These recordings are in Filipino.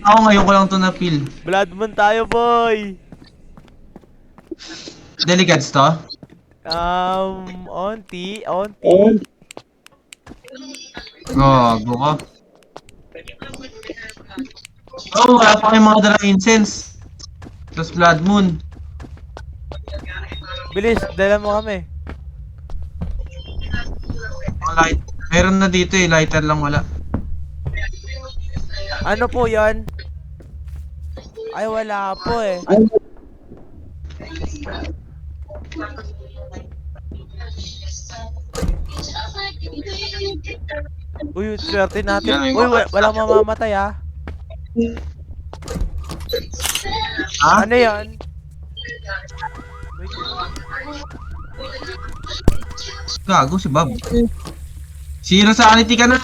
Ako ngayon ko lang to na-feel. Blood moon tayo, boy! Delegates to? Onti. Gago ka. Oh, wala pa kayong mga dalang incense. Tapos blood moon. Bilis, dala mo kami. Mga light. Meron na dito eh, lighter lang wala. Ano po yan? Ay, wala po eh. Uy, swerte natin. Yan, Uy, walang mamamatay ah. Ha? Ano yan? Wait. Gago si Bob. Zero sanity ka na.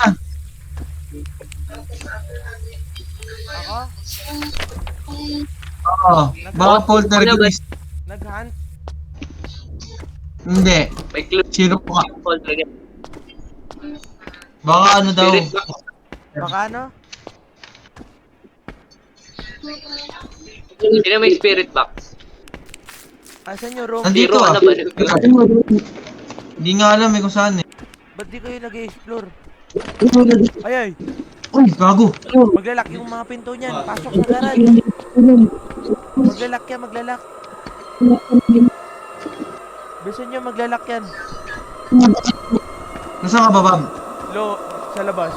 Ako? Oo. Baka poltergeist. Nag-hunt? Hindi. May clue. Zero ka. Poltergeist. Baka ano daw. Spirit box. Baka ano? Sino may spirit box? Asan yung room? Nandito Zero ah. ka na ba? Hindi nga alam eh kung saan eh. Ba't di kayo nag-explore? Ay! Uy, gago. Maglalak yung mga pinto niyan. Pasok sa garage. Maglalak yan, maglalak. Bisa nyo maglalak yan. Nasaan ka ba, Bob? Sa labas.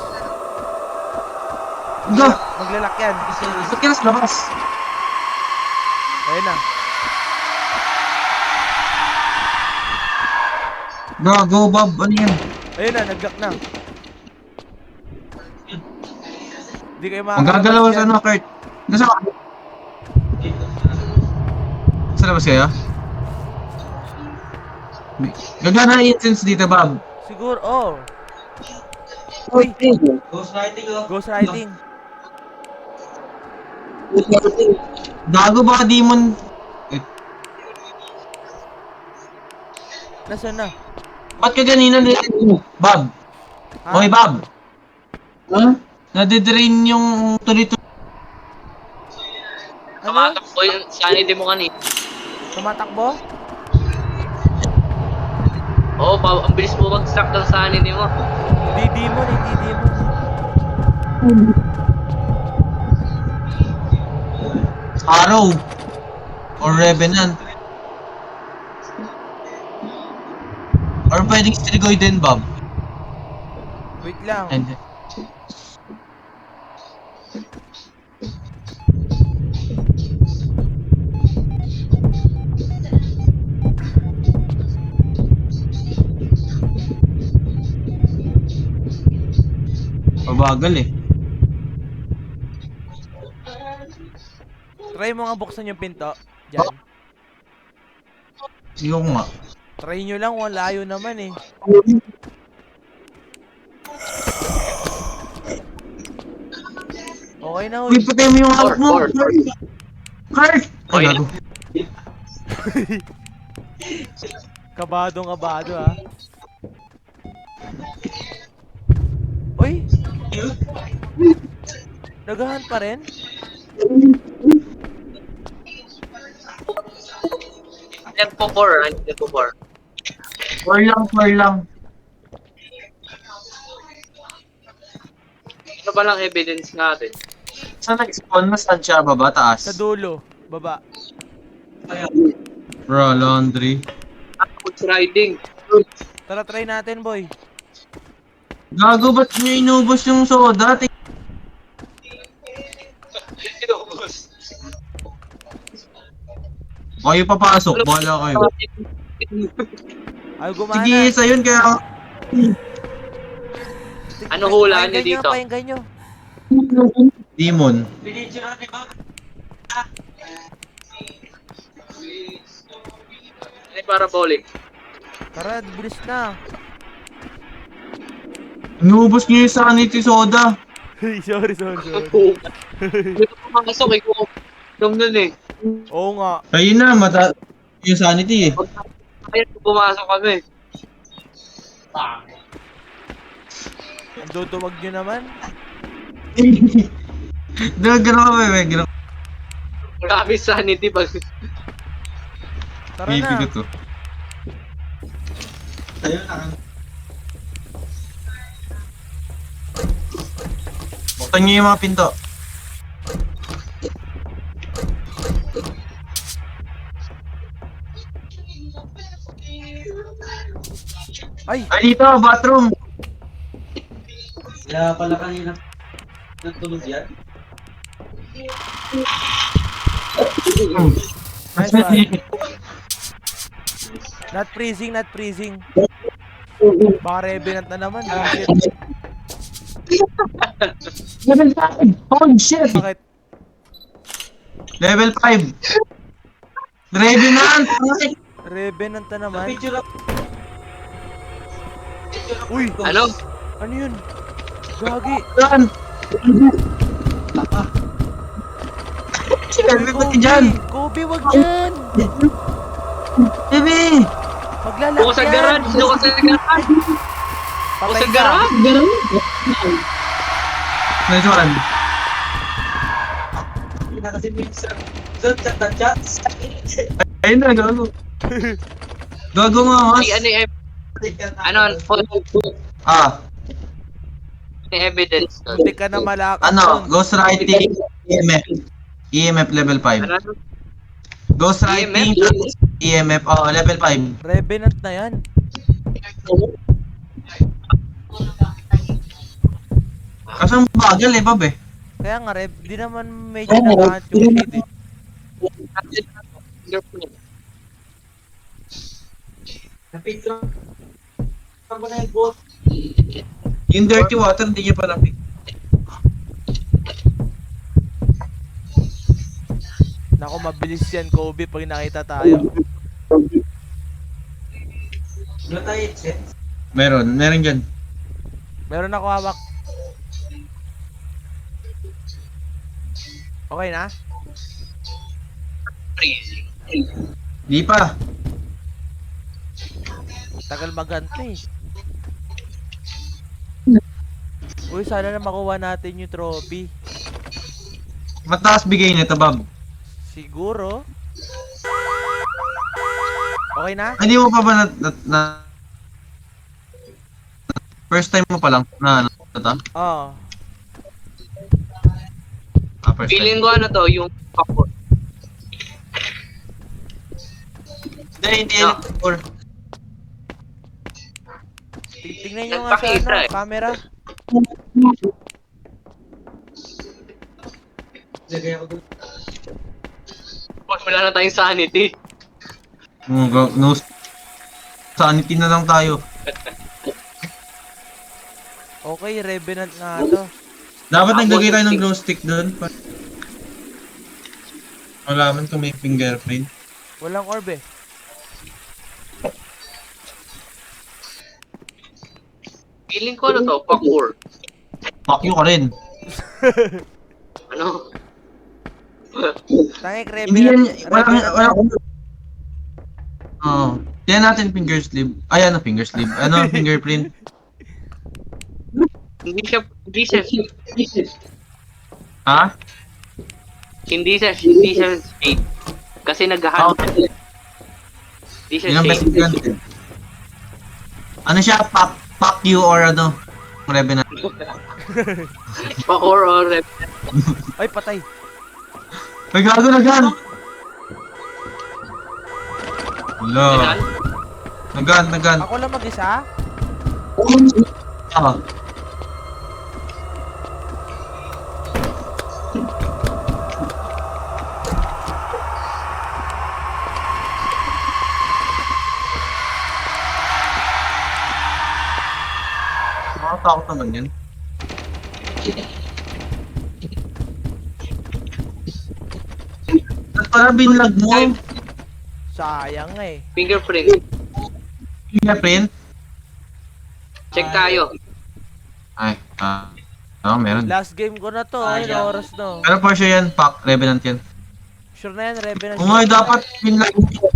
Ga! Maglalak yan. Ba't ka nasa labas? Ayun na. Gago, Bob. Ano yan? Ayun na, nag-lock na. Hindi kayo Magagalaw makakalabas sa yan. ano, Kurt? Nasaan ka? Sa labas kayo? Gagana incense dito, Bob. Siguro, oh. Uy, Ghost lighting oh. ghost riding. Gago baka demon. Nasaan na? Ba't ka ganina nilagay mo? Bob. Ha? Okay, Bob. Ha? Nadidrain yung tuloy-tuloy. Ano? Tumatakbo yung sanity mo kanina. Tumatakbo? Oo, ang bilis mo mag-stack ng sanity mo. Hindi demon. Arrow. Or Revenant. Or pwedeng Strigoid din, Bob. Wait lang. And, mabagal eh. Try mo nga buksan yung pinto. Diyan. Yung nga. Try nyo lang, layo naman eh. Okay na, Uy, uy. patay mo yung harap mo. Or. Kurt! Ay, Okay. gago. Kabadong ah. Uy! Nagahan pa rin? Nagpo-4, nagpo-4. Four lang. Ano ba lang evidence natin? Saan nag-spawn? Mas siya baba, taas? Sa dulo. Baba. Bro, laundry. Ghost riding. Tara, try natin, boy. Gago, ba't nyo inubos yung soda? Inubos. Kayo papasok, bahala kayo. Ay, gumana. Sige, isa yun kaya... Ano hulaan niyo dito? Pakinggan nyo. Demon. Ano yung parabolic? Tara, bilis na. Inubos nyo yung sanity soda. sorry. Hindi ko pumasok eh. Kung nun eh. Oo nga. Ayun na, yung sanity eh. Kaya pumasok kami. Ang tutuwag nyo naman. Gano'n ka ba, gano'n. Grabe sanity pag... Tara na. Bibigot ko. Buksan niyo yung mga pinto. Ay! Ay, dito, bathroom. Kaya pala kanina natulog yan. Nice one. Not freezing, not freezing. Baka revenant na naman. Shit. Level 5! Holy shit! Bakit? Level 5! Revenant! Revenant na naman. Picture up. Uy! Ano? Ano yun? Gagi! Yan! Sinabi ko ka dyan! Kobe, wag dyan! Bebe! Maglalak Doon ko sa garage! Doon ko sa garage! Doon Patay sa ka. garage! Nice one! Kasi minsan. Doon sa chat. Ayun na, gago. Gago nga, mas. Ay, ano yung... Ano? Ah, Ano yung evidence doon? Hindi ka na malakas ano, dun. ghostwriting, EMF. EMF level 5. Ano? Ghostwriting, EMF, oh, level 5. Revenant na yan. Kasi ang bagal eh, Bob eh. Kaya nga, di naman medyo nakahat yung shit eh. Na-picture ako na yung boat. Yung dirty water, hindi niya pa napik. Naku, mabilis yan, Kobe, pag nakita tayo. Wala tayo sense. Meron dyan. Meron ako hawak. Okay na? Di pa. Tagal maganto eh. Uy, sana na makuha natin yung trophy. Mataas bigay nito, Bob. Siguro. Okay na? Hindi mo pa ba first time mo pa lang na ano ito? Oo. Ah, first Feeling time. ko ano to, yung popcorn. Hindi No. or Tingnan nyo nga sa Nagpakita ano, eh. camera. Lagay ako doon. Wala na tayong sanity. no sanity na lang tayo. Okay, Revenant nga to. Dapat naglagay tayo ng glow stick doon. Malaman kung may fingerprint. Walang orb eh. Feeling ko ano to, parkour. Fuck you ka rin. Ano? Tangik, Hindi yan, Revenant. walang Oo. Yan natin finger sleeve. Ay, ano finger sleeve? Ano fingerprint? Hindi siya Ha? hindi siya shade. Kasi naghahanap. Hindi siya Yun ang best shade. granted. Ano siya? Fuck you or ano? Revenant. Parkour or rep. Ay, patay. May gago na gan! Hello. Nagan. Ako lang mag-isa? Ah. Makatakot naman yan. Ba't para binlag mo? Sayang eh. Fingerprint. Fingerprint? Check tayo. Ay, meron. Last game ko na to. Ay, Sayang. oras no. Pero for sure yan, fuck, Revenant yan. Sure na yan, Revenant. Kung nga dapat binlag mo.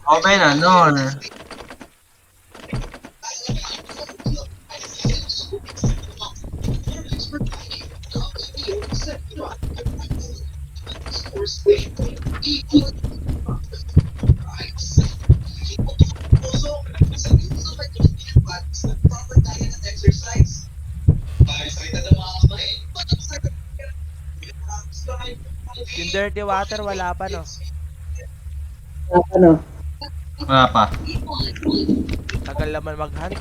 Open ano. Yung dirty water, wala pa, no? Wala pa. Tagal naman mag-hunt.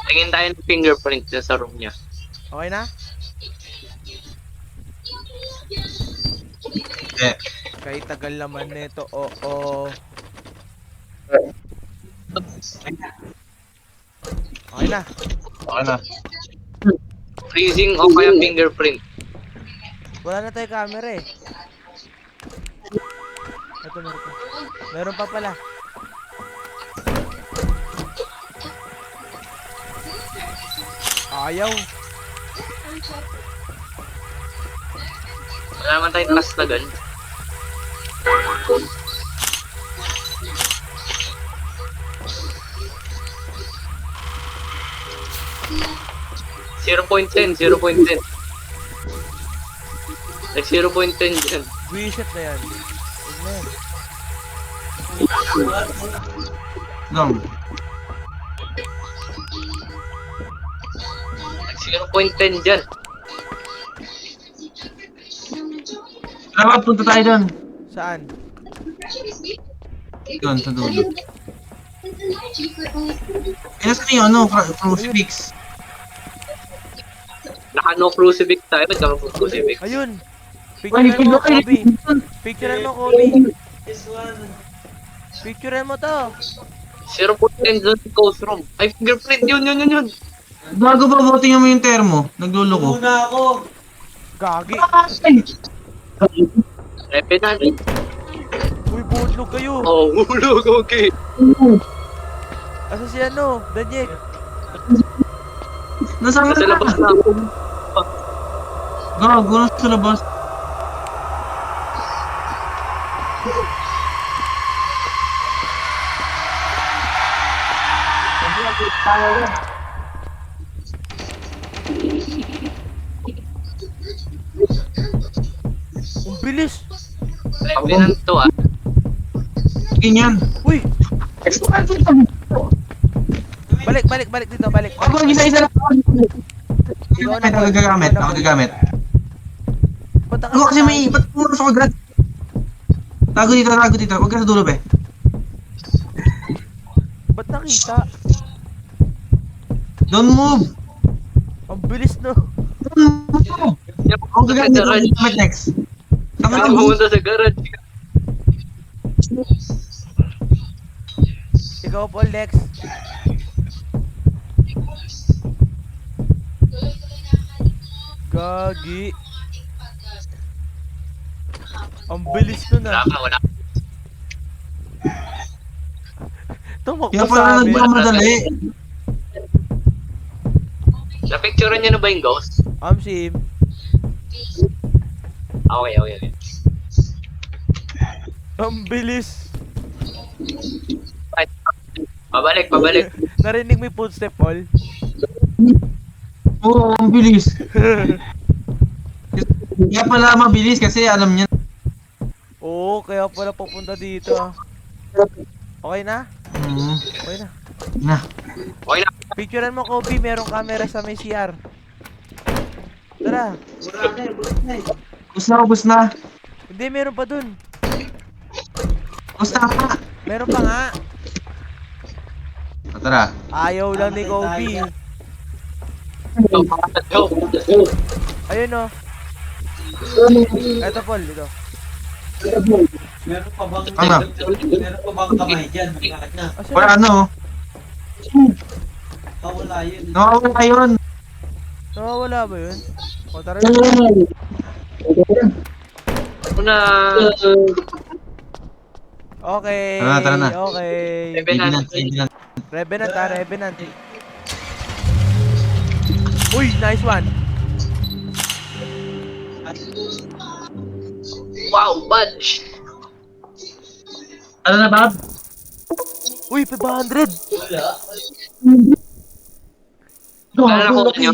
Tingin tayo ng fingerprint niya sa room niya. Okay na? Eh, Kahit tagal naman nito, oo. Okay na. okay na. Freezing o kaya fingerprint. Wala na tayo camera eh. Ito meron pa. Meron pa pala. Ayaw. Wala naman tayong task na gun. .10, 0.10. Like 0.10 dyan. Reset na yan. Huwag na yan. Long. Like 0.10 dyan. Tara, punta tayo doon. Saan? Doon, sa dulo. Kaya sa yung ano, crucifix. Naka no crucifix tayo. Ba't ka crucifix? Ayun! Picturean mo, Kobe! Picturean mo, Kobe! This one. Picturean mo to! 0.10 dyan sa ghost room. Ay, fingerprint. Yun. Bago ba botingin mo yung termo? Nagluloko. Muna ako. Gagi! Revenant. Uy, butlog kayo! Oh, hulog. Okay. Asa si ano? Danyek! Nasaan Nasa labas na ako. Gago, nasa labas. Ang bilis! Revenant to ah. Ganyan. Uy! Balik dito, balik. Ako, isa-isa lang. Ako gagamit. Punta ka Ako kasi sa- may ba't pumunta ako agad? Tago dito. Huwag ka sa dulo, be. Ba't nakita? Don't move. Ang bilis no. Don't move. Ako gagamit next. Tama Ako na mo. pumunta sa garage. Ikaw, Paul, Lex. Gagi. Ang bilis nun Wala ah. ka, wala. Tumakbo Kaya sa pala amin. nagmamadali. Napicturean niya na ba yung ghost? Sim. Okay. Ang bilis. Pabalik. Narinig mo yung footstep, Paul? Oo, ang bilis. Kaya pala mabilis kasi alam niya. Oo, kaya pala pupunta dito ah. Okay na? Okay na. Na. Okay na. Picturean mo, Kobe. Merong camera sa may CR. Tara. Bus na. Hindi, meron pa dun. Bus na ka. Meron pa nga. Tara. Ayaw lang ni Kobe. Go. Ayun oh. Eto, Paul. Dito. Meron pa bang Ano? meron pa bang kamay dyan? Bakit na? Asa Wala na? ano. Wala yun. Nawawala yun. Nawawala ba yun? O, tara. Ako na. Okay. Tara na. Okay. Revenant. Revenant ah, Revenant. Uy, nice one. Wow, bunch. Ano na, Bob? Uy, 500! Wala. Ano na Gago, kuha laki. nyo?